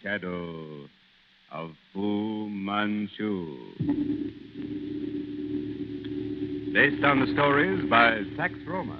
shadow of Fu Manchu. Based on the stories by Sax Roma.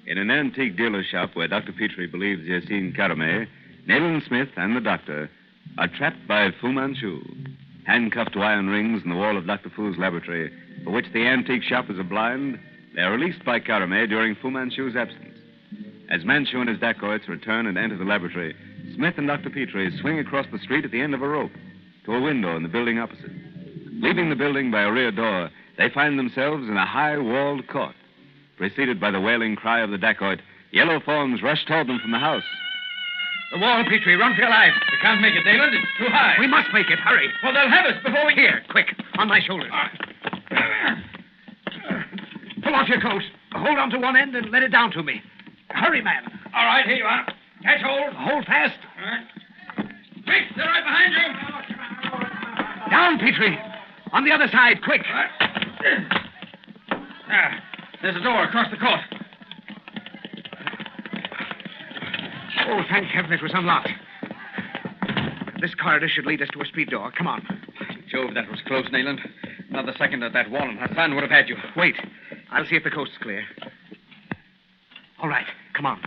In an antique dealer's shop where Dr. Petrie believes he has seen Caramé, Nayland Smith and the doctor are trapped by Fu Manchu. Handcuffed to iron rings in the wall of Dr. Fu's laboratory, for which the antique shop is a blind, they are released by Caramé during Fu Manchu's absence. As Manchu and his dacoits return and enter the laboratory, Smith and Dr. Petrie swing across the street at the end of a rope to a window in the building opposite. Leaving the building by a rear door, they find themselves in a high-walled court. Preceded by the wailing cry of the dacoit, yellow forms rush toward them from the house. The wall, Petrie. Run for your life. We can't make it, Nayland. It's too high. We must make it. Hurry. Well, they'll have us before we... Here, quick. On my shoulders. Pull off your coat. Hold on to one end and let it down to me. Hurry, man. All right, here you are. Catch hold. Hold fast. All right. Quick, they're right behind you. Down, Petrie. On the other side, quick. All right. There's a door across the court. Oh, thank heaven it was unlocked. This corridor should lead us to a street door. Come on. Jove, that was close, Nayland. Another second at that wall and Hassan would have had you. Wait. I'll see if the coast's clear. All right. Come on.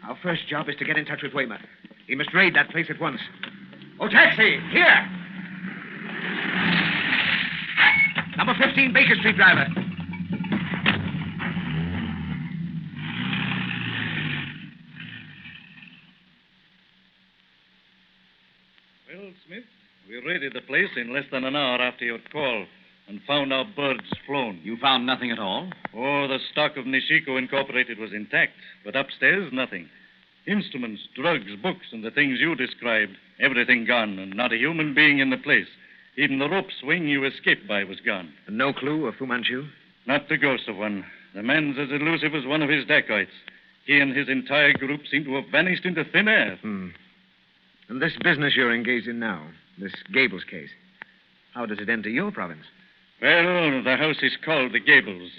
Our first job is to get in touch with Weymouth. He must raid that place at once. Oh, taxi! Here! Number 15, Baker Street, driver. Well, Smith, we raided the place in less than an hour after your call and found our birds flown. You found nothing at all? Oh, the stock of Nishiko Incorporated was intact, but upstairs, nothing. Instruments, drugs, books, and the things you described, everything gone, and not a human being in the place. Even the rope swing you escaped by was gone. And no clue of Fu Manchu? Not the ghost of one. The man's as elusive as one of his dacoits. He and his entire group seem to have vanished into thin air. And this business you're engaged in now, this Gables case, how does it enter your province? Well, the house is called the Gables.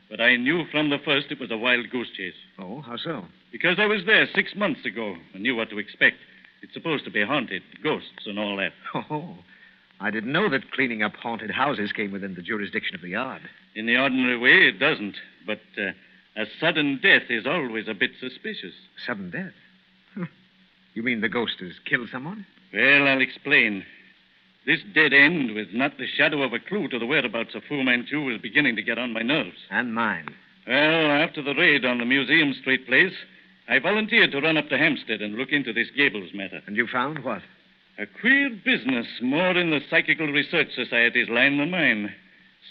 But I knew from the first it was a wild goose chase. Oh, how so? Because I was there 6 months ago and knew what to expect. It's supposed to be haunted, ghosts and all that. Oh, I didn't know that cleaning up haunted houses came within the jurisdiction of the yard. In the ordinary way, it doesn't. But a sudden death is always a bit suspicious. Sudden death? You mean the ghost has killed someone? Well, I'll explain. This dead end with not the shadow of a clue to the whereabouts of Fu Manchu was beginning to get on my nerves. And mine. Well, after the raid on the Museum Street place, I volunteered to run up to Hampstead and look into this Gables matter. And you found what? A queer business, more in the Psychical Research Society's line than mine.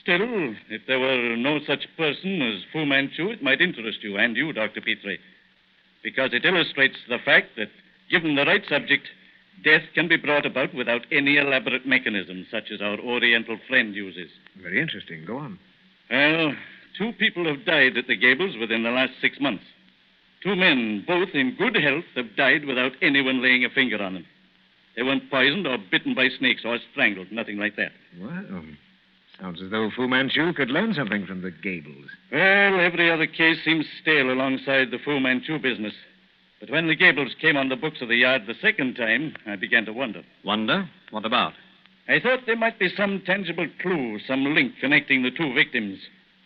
Still, if there were no such person as Fu Manchu, it might interest you, and you, Dr. Petrie. because it illustrates the fact that, given the right subject, death can be brought about without any elaborate mechanism, such as our Oriental friend uses. Very interesting. Go on. Well, 2 people have died at the Gables within the last 6 months. 2 men, both in good health, have died without anyone laying a finger on them. They weren't poisoned or bitten by snakes or strangled, nothing like that. Well, sounds as though Fu Manchu could learn something from the Gables. Well, every other case seems stale alongside the Fu Manchu business. But when the Gables came on the books of the yard the second time, I began to wonder. Wonder? What about? I thought there might be some tangible clue, some link connecting the 2 victims.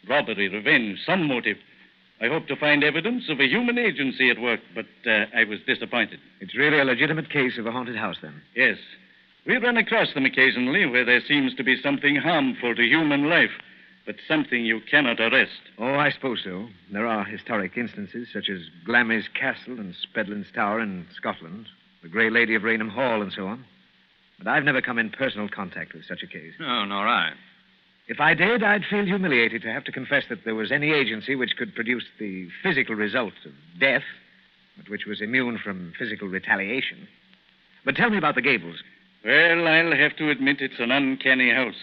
Robbery, revenge, some motive. I hoped to find evidence of a human agency at work, but I was disappointed. It's really a legitimate case of a haunted house, then. Yes. We run across them occasionally where there seems to be something harmful to human life, but something you cannot arrest. Oh, I suppose so. There are historic instances, such as Glamis Castle and Spedlin's Tower in Scotland, the Grey Lady of Raynham Hall, and so on. But I've never come in personal contact with such a case. Oh, nor I. If I did, I'd feel humiliated to have to confess that there was any agency which could produce the physical result of death, but which was immune from physical retaliation. But tell me about the Gables. Well, I'll have to admit it's an uncanny house.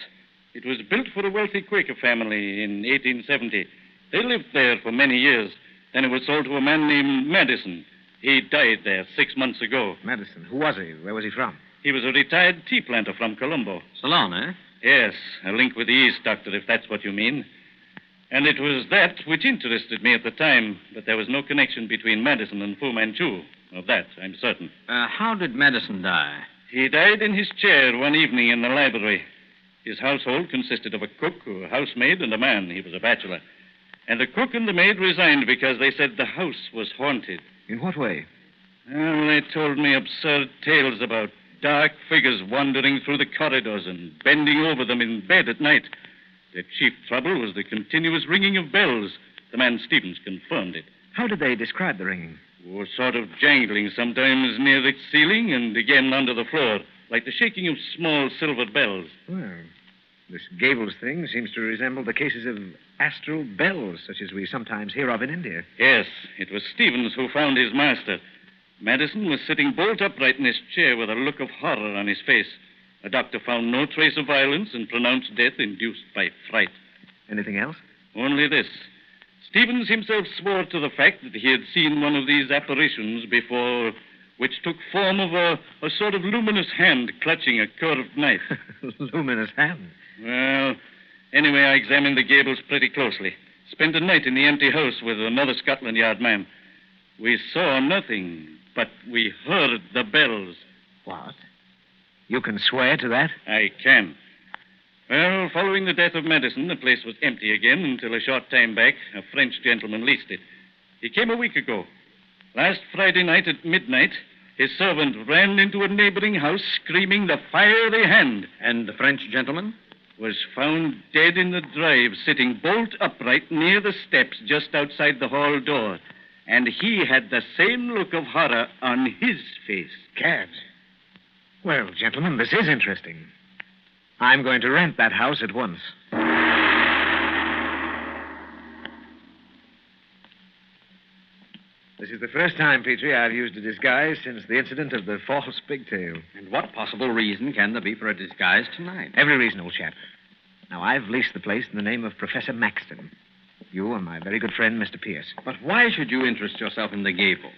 It was built for a wealthy Quaker family in 1870. They lived there for many years. Then it was sold to a man named Madison. He died there 6 months ago. Madison. Who was he? Where was he from? He was a retired tea planter from Colombo. Ceylon, eh? Yes, a link with the East, Doctor, if that's what you mean. And it was that which interested me at the time, but there was no connection between Madison and Fu Manchu. Of that, I'm certain. How did Madison die? He died in his chair one evening in the library. His household consisted of a cook, a housemaid, and a man. He was a bachelor. And the cook and the maid resigned because they said the house was haunted. In what way? Well, they told me absurd tales about dark figures wandering through the corridors and bending over them in bed at night. Their chief trouble was the continuous ringing of bells. The man Stevens confirmed it. How did they describe the ringing? Oh, sort of jangling, sometimes near the ceiling and again under the floor, like the shaking of small silver bells. Well, this Gables thing seems to resemble the cases of astral bells, such as we sometimes hear of in India. Yes, it was Stevens who found his master. Madison was sitting bolt upright in his chair with a look of horror on his face. A doctor found no trace of violence and pronounced death induced by fright. Anything else? Only this. Stevens himself swore to the fact that he had seen one of these apparitions before, which took form of a sort of luminous hand clutching a curved knife. Luminous hand? Well, anyway, I examined the Gables pretty closely. Spent a night in the empty house with another Scotland Yard man. We saw nothing, but we heard the bells. What? You can swear to that? I can. Well, following the death of Madison, the place was empty again until a short time back, a French gentleman leased it. He came a week ago. Last Friday night at midnight, his servant ran into a neighboring house screaming the fiery hand. And the French gentleman? Was found dead in the drive, sitting bolt upright near the steps just outside the hall door. And he had the same look of horror on his face. Cabs. Well, gentlemen, this is interesting. I'm going to rent that house at once. This is the first time, Petrie, I've used a disguise since the incident of the false pigtail. And what possible reason can there be for a disguise tonight? Every reason, old chap. Now, I've leased the place in the name of Professor Maxton. You and my very good friend, Mr. Pierce. But why should you interest yourself in the Gables?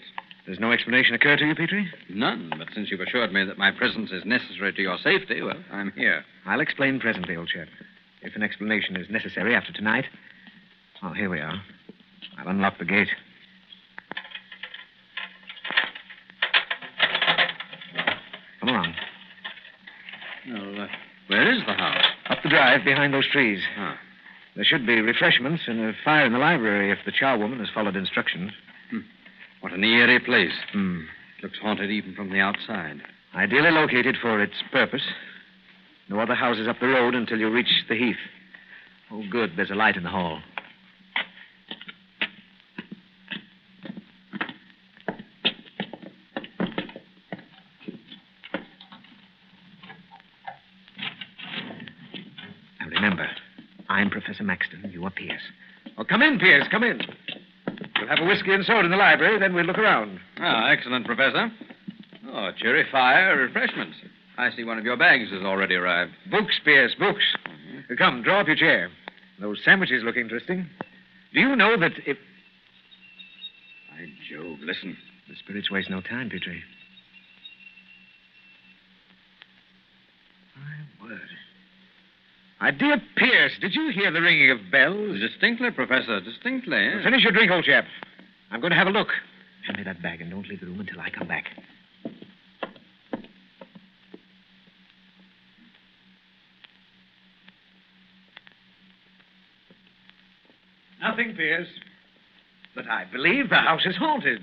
Does no explanation occur to you, Petrie? None, but since you've assured me that my presence is necessary to your safety, well, I'm here. I'll explain presently, old chap. If an explanation is necessary after tonight. Oh, here we are. I'll unlock the gate. Come along. Well, where is the house? Up the drive behind those trees. Huh. There should be refreshments and a fire in the library if the charwoman has followed instructions. What an eerie place. Hmm. Looks haunted even from the outside. Ideally located for its purpose. No other houses up the road until you reach the heath. Oh, good. There's a light in the hall. Now, remember, I'm Professor Maxton. You are Pierce. Oh, come in, Pierce. Come in. We'll have a whiskey and soda in the library, then we'll look around. Ah, excellent, Professor. Oh, a cheery fire, refreshments. I see one of your bags has already arrived. Books, Pierce, books. Come, draw up your chair. Those sandwiches look interesting. Do you know that if... By Jove, listen. The spirits waste no time, Petrie. My word. My dear Pierce, did you hear the ringing of bells? Distinctly, Professor, distinctly. Eh? Finish your drink, old chap. I'm going to have a look. Hand me that bag and don't leave the room until I come back. Nothing, Pierce. But I believe the house is haunted.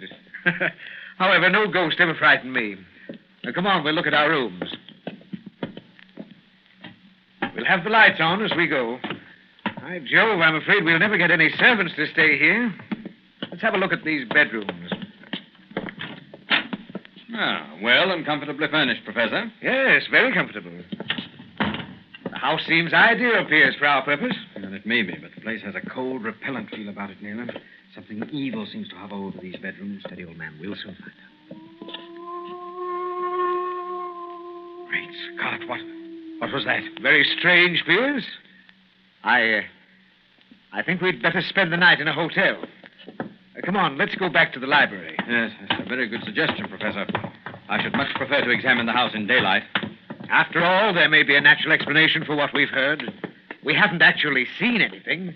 However, no ghost ever frightened me. Now, come on, we'll look at our rooms. We'll have the lights on as we go. By Jove, I'm afraid we'll never get any servants to stay here. Let's have a look at these bedrooms. Ah, well and comfortably furnished, Professor. Yes, very comfortable. The house seems ideal, Pierce, for our purpose. Well, it may be, but the place has a cold, repellent feel about it, Neil. Something evil seems to hover over these bedrooms. Steady, old man. We'll soon find out. Great Scott, what was that? Very strange, Pierce. I think we'd better spend the night in a hotel. Come on, let's go back to the library. Yes, that's a very good suggestion, Professor. I should much prefer to examine the house in daylight. After all, there may be a natural explanation for what we've heard. We haven't actually seen anything.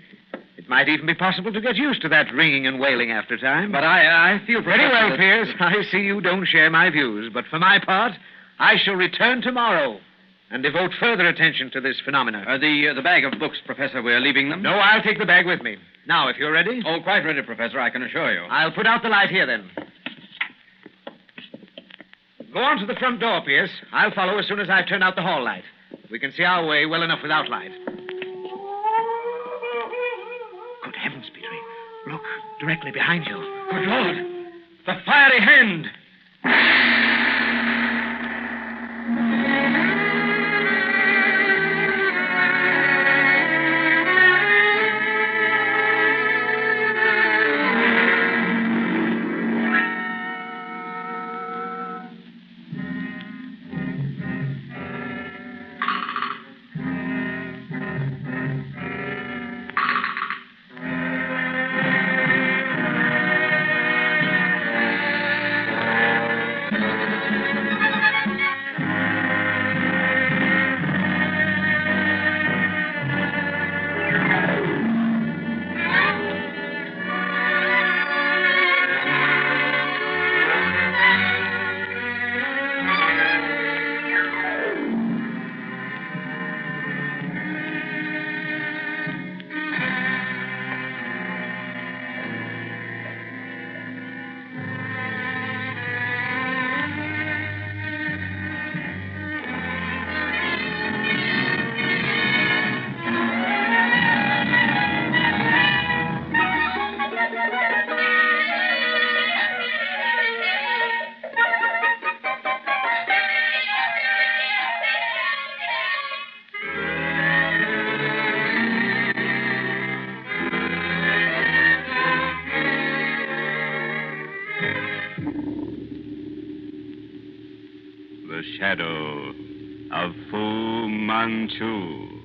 It might even be possible to get used to that ringing and wailing after time. But I feel... Very Professor, well, that- Pierce. I see you don't share my views. But for my part, I shall return tomorrow and devote further attention to this phenomenon. The bag of books, Professor, we're leaving them? No, I'll take the bag with me. Now, if you're ready. Oh, quite ready, Professor, I can assure you. I'll put out the light here, then. Go on to the front door, Pierce. I'll follow as soon as I've turned out the hall light. We can see our way well enough without light. Good heavens, Petrie. Look, directly behind you. Good Lord! The fiery hand! The shadow of Fu Manchu.